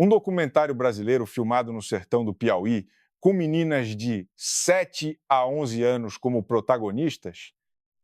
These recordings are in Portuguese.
Um documentário brasileiro filmado no sertão do Piauí, com meninas de 7 a 11 anos como protagonistas,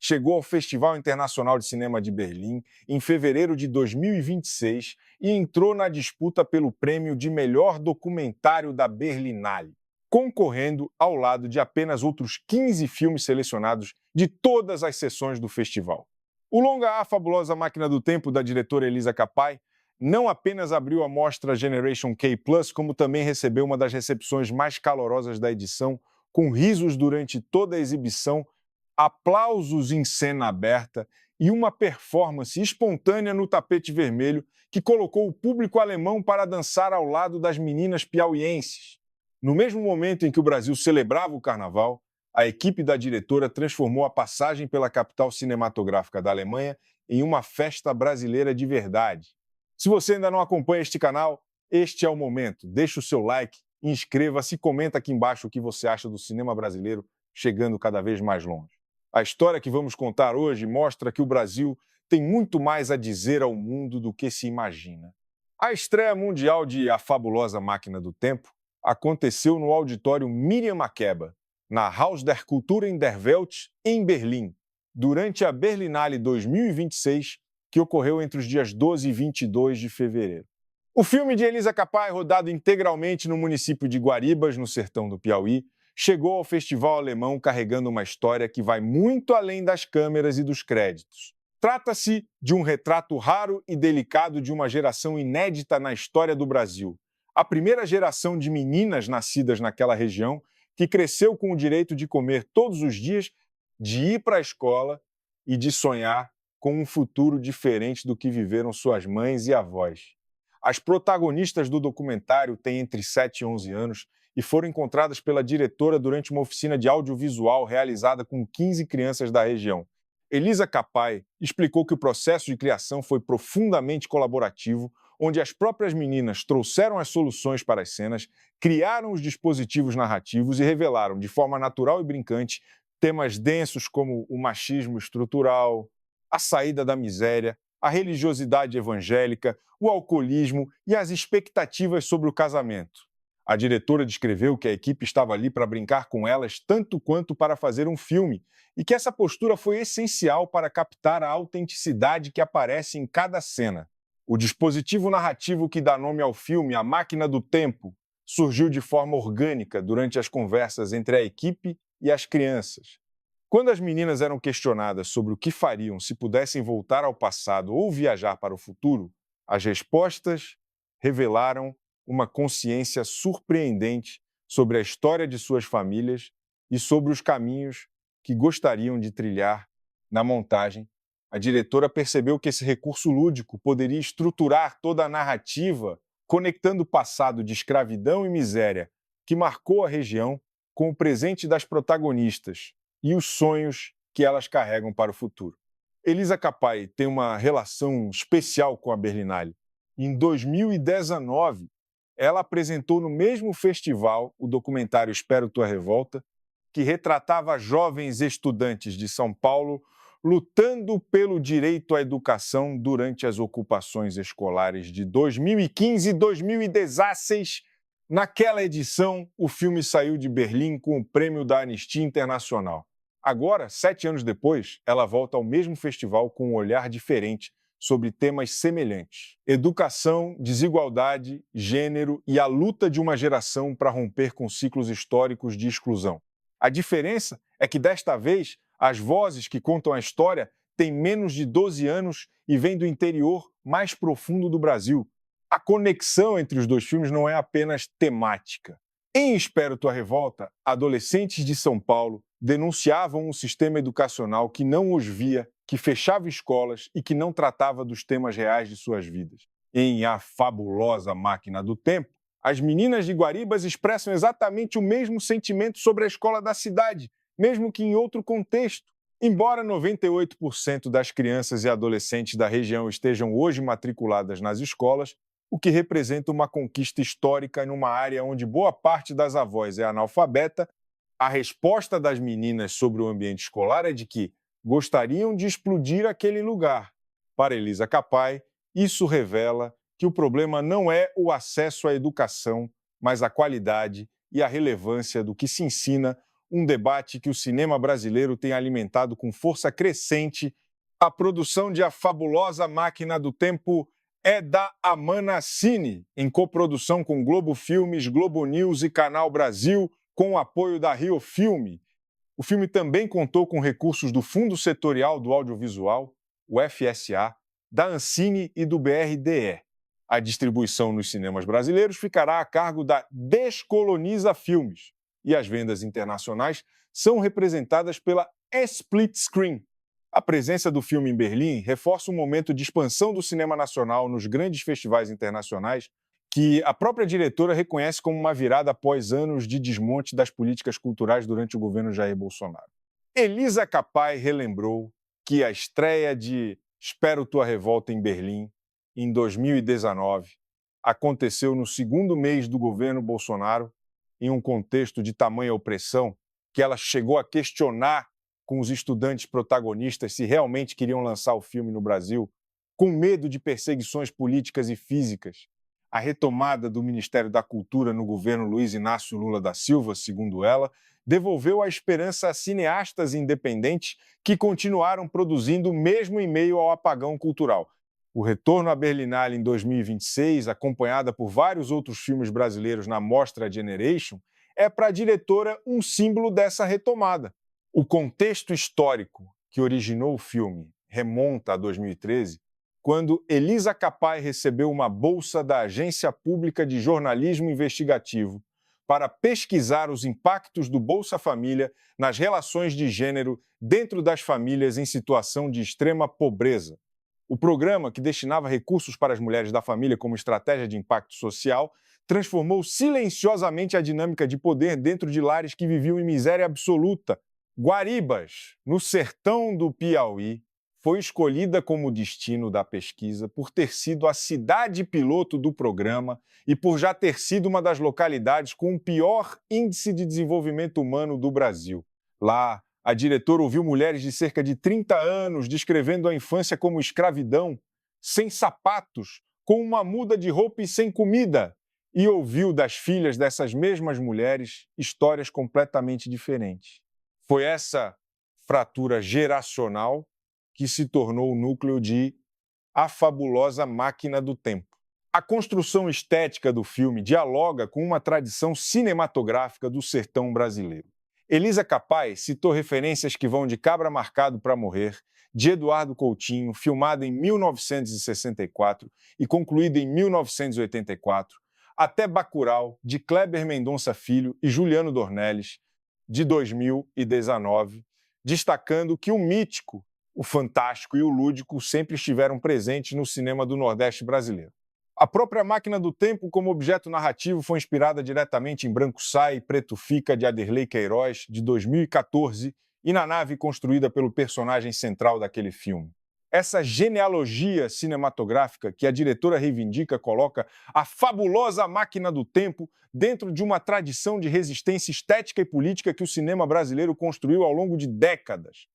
chegou ao Festival Internacional de Cinema de Berlim em fevereiro de 2026 e entrou na disputa pelo prêmio de melhor documentário da Berlinale, concorrendo ao lado de apenas outros 15 filmes selecionados de todas as sessões do festival. O longa A Fabulosa Máquina do Tempo, da diretora Elisa Capa, não apenas abriu a mostra Generation K+, como também recebeu uma das recepções mais calorosas da edição, com risos durante toda a exibição, aplausos em cena aberta e uma performance espontânea no tapete vermelho que colocou o público alemão para dançar ao lado das meninas piauienses. No mesmo momento em que o Brasil celebrava o carnaval, a equipe da diretora transformou a passagem pela capital cinematográfica da Alemanha em uma festa brasileira de verdade. Se você ainda não acompanha este canal, este é o momento. Deixe o seu like, inscreva-se e comenta aqui embaixo o que você acha do cinema brasileiro chegando cada vez mais longe. A história que vamos contar hoje mostra que o Brasil tem muito mais a dizer ao mundo do que se imagina. A estreia mundial de A Fabulosa Máquina do Tempo aconteceu no auditório Miriam Makeba, na Haus der Kulturen der Welt, em Berlim, durante a Berlinale 2026, que ocorreu entre os dias 12 e 22 de fevereiro. O filme de Elisa Capa, rodado integralmente no município de Guaribas, no sertão do Piauí, chegou ao festival alemão carregando uma história que vai muito além das câmeras e dos créditos. Trata-se de um retrato raro e delicado de uma geração inédita na história do Brasil. A primeira geração de meninas nascidas naquela região que cresceu com o direito de comer todos os dias, de ir para a escola e de sonhar com um futuro diferente do que viveram suas mães e avós. As protagonistas do documentário têm entre 7 e 11 anos e foram encontradas pela diretora durante uma oficina de audiovisual realizada com 15 crianças da região. Elisa Capa explicou que o processo de criação foi profundamente colaborativo, onde as próprias meninas trouxeram as soluções para as cenas, criaram os dispositivos narrativos e revelaram, de forma natural e brincante, temas densos como o machismo estrutural, a saída da miséria, a religiosidade evangélica, o alcoolismo e as expectativas sobre o casamento. A diretora descreveu que a equipe estava ali para brincar com elas tanto quanto para fazer um filme e que essa postura foi essencial para captar a autenticidade que aparece em cada cena. O dispositivo narrativo que dá nome ao filme, A Máquina do Tempo, surgiu de forma orgânica durante as conversas entre a equipe e as crianças. Quando as meninas eram questionadas sobre o que fariam se pudessem voltar ao passado ou viajar para o futuro, as respostas revelaram uma consciência surpreendente sobre a história de suas famílias e sobre os caminhos que gostariam de trilhar na montagem. A diretora percebeu que esse recurso lúdico poderia estruturar toda a narrativa, conectando o passado de escravidão e miséria que marcou a região com o presente das protagonistas e os sonhos que elas carregam para o futuro. Elisa Capa tem uma relação especial com a Berlinale. Em 2019, ela apresentou no mesmo festival o documentário Espero Tua Revolta, que retratava jovens estudantes de São Paulo lutando pelo direito à educação durante as ocupações escolares de 2015 e 2016. Naquela edição, o filme saiu de Berlim com o prêmio da Anistia Internacional. Agora, 7 anos depois, ela volta ao mesmo festival com um olhar diferente sobre temas semelhantes: educação, desigualdade, gênero e a luta de uma geração para romper com ciclos históricos de exclusão. A diferença é que, desta vez, as vozes que contam a história têm menos de 12 anos e vêm do interior mais profundo do Brasil. A conexão entre os dois filmes não é apenas temática. Em Espero Tua Revolta, adolescentes de São Paulo denunciavam um sistema educacional que não os via, que fechava escolas e que não tratava dos temas reais de suas vidas. Em A Fabulosa Máquina do Tempo, as meninas de Guaribas expressam exatamente o mesmo sentimento sobre a escola da cidade, mesmo que em outro contexto. Embora 98% das crianças e adolescentes da região estejam hoje matriculadas nas escolas, o que representa uma conquista histórica numa área onde boa parte das avós é analfabeta, a resposta das meninas sobre o ambiente escolar é de que gostariam de explodir aquele lugar. Para Elisa Capa, isso revela que o problema não é o acesso à educação, mas a qualidade e a relevância do que se ensina, um debate que o cinema brasileiro tem alimentado com força crescente. A produção de A Fabulosa Máquina do Tempo é da Amana Cine, em coprodução com Globo Filmes, Globo News e Canal Brasil, com o apoio da Rio Filme. O filme também contou com recursos do Fundo Setorial do Audiovisual, o FSA, da Ancine e do BRDE. A distribuição nos cinemas brasileiros ficará a cargo da Descoloniza Filmes e as vendas internacionais são representadas pela Split Screen. A presença do filme em Berlim reforça um momento de expansão do cinema nacional nos grandes festivais internacionais que a própria diretora reconhece como uma virada após anos de desmonte das políticas culturais durante o governo Jair Bolsonaro. Elisa Capa relembrou que a estreia de Espero Tua Revolta em Berlim, em 2019, aconteceu no segundo mês do governo Bolsonaro, em um contexto de tamanha opressão, que ela chegou a questionar com os estudantes protagonistas se realmente queriam lançar o filme no Brasil, com medo de perseguições políticas e físicas. A retomada do Ministério da Cultura no governo Luiz Inácio Lula da Silva, segundo ela, devolveu a esperança a cineastas independentes que continuaram produzindo mesmo em meio ao apagão cultural. O retorno à Berlinale em 2026, acompanhada por vários outros filmes brasileiros na Mostra Generation, é para a diretora um símbolo dessa retomada. O contexto histórico que originou o filme remonta a 2013, quando Elisa Capa recebeu uma bolsa da Agência Pública de Jornalismo Investigativo para pesquisar os impactos do Bolsa Família nas relações de gênero dentro das famílias em situação de extrema pobreza. O programa, que destinava recursos para as mulheres da família como estratégia de impacto social, transformou silenciosamente a dinâmica de poder dentro de lares que viviam em miséria absoluta. Guaribas, no sertão do Piauí, foi escolhida como destino da pesquisa por ter sido a cidade piloto do programa e por já ter sido uma das localidades com o pior índice de desenvolvimento humano do Brasil. Lá, a diretora ouviu mulheres de cerca de 30 anos descrevendo a infância como escravidão, sem sapatos, com uma muda de roupa e sem comida, e ouviu das filhas dessas mesmas mulheres histórias completamente diferentes. Foi essa fratura geracional que se tornou o núcleo de A Fabulosa Máquina do Tempo. A construção estética do filme dialoga com uma tradição cinematográfica do sertão brasileiro. Elisa Capa citou referências que vão de Cabra Marcado para Morrer, de Eduardo Coutinho, filmada em 1964 e concluída em 1984, até Bacurau, de Kleber Mendonça Filho e Juliano Dornelles, de 2019, destacando que o mítico, o fantástico e o lúdico sempre estiveram presentes no cinema do Nordeste brasileiro. A própria Máquina do Tempo, como objeto narrativo, foi inspirada diretamente em Branco Sai e Preto Fica, de Aderley Queiroz, de 2014, e na nave construída pelo personagem central daquele filme. Essa genealogia cinematográfica que a diretora reivindica coloca A Fabulosa Máquina do Tempo dentro de uma tradição de resistência estética e política que o cinema brasileiro construiu ao longo de décadas.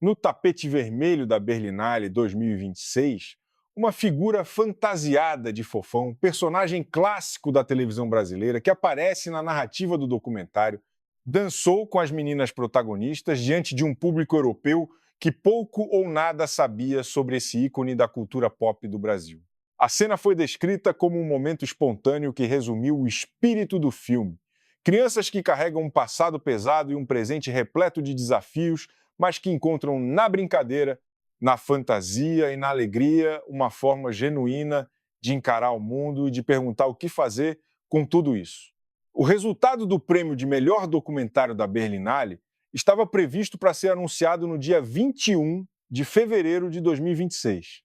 No tapete vermelho da Berlinale 2026, uma figura fantasiada de Fofão, personagem clássico da televisão brasileira que aparece na narrativa do documentário, dançou com as meninas protagonistas diante de um público europeu que pouco ou nada sabia sobre esse ícone da cultura pop do Brasil. A cena foi descrita como um momento espontâneo que resumiu o espírito do filme. Crianças que carregam um passado pesado e um presente repleto de desafios, mas que encontram na brincadeira, na fantasia e na alegria uma forma genuína de encarar o mundo e de perguntar o que fazer com tudo isso. O resultado do prêmio de melhor documentário da Berlinale estava previsto para ser anunciado no dia 21 de fevereiro de 2026.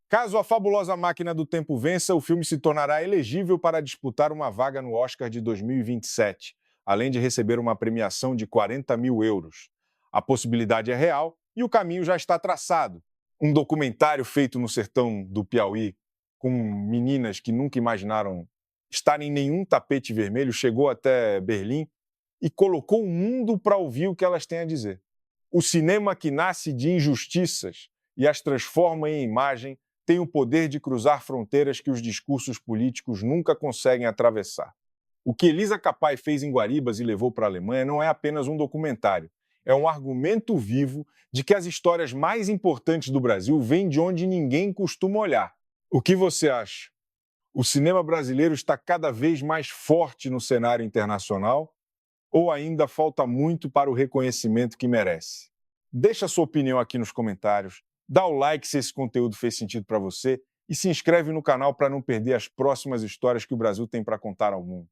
Caso A Fabulosa Máquina do Tempo vença, o filme se tornará elegível para disputar uma vaga no Oscar de 2027, além de receber uma premiação de 40 mil euros. A possibilidade é real e o caminho já está traçado. Um documentário feito no sertão do Piauí, com meninas que nunca imaginaram estar em nenhum tapete vermelho, chegou até Berlim e colocou o mundo para ouvir o que elas têm a dizer. O cinema que nasce de injustiças e as transforma em imagem tem o poder de cruzar fronteiras que os discursos políticos nunca conseguem atravessar. O que Elisa Capa fez em Guaribas e levou para a Alemanha não é apenas um documentário, é um argumento vivo de que as histórias mais importantes do Brasil vêm de onde ninguém costuma olhar. O que você acha? O cinema brasileiro está cada vez mais forte no cenário internacional ou ainda falta muito para o reconhecimento que merece? Deixa a sua opinião aqui nos comentários, dá o like se esse conteúdo fez sentido para você e se inscreve no canal para não perder as próximas histórias que o Brasil tem para contar ao mundo.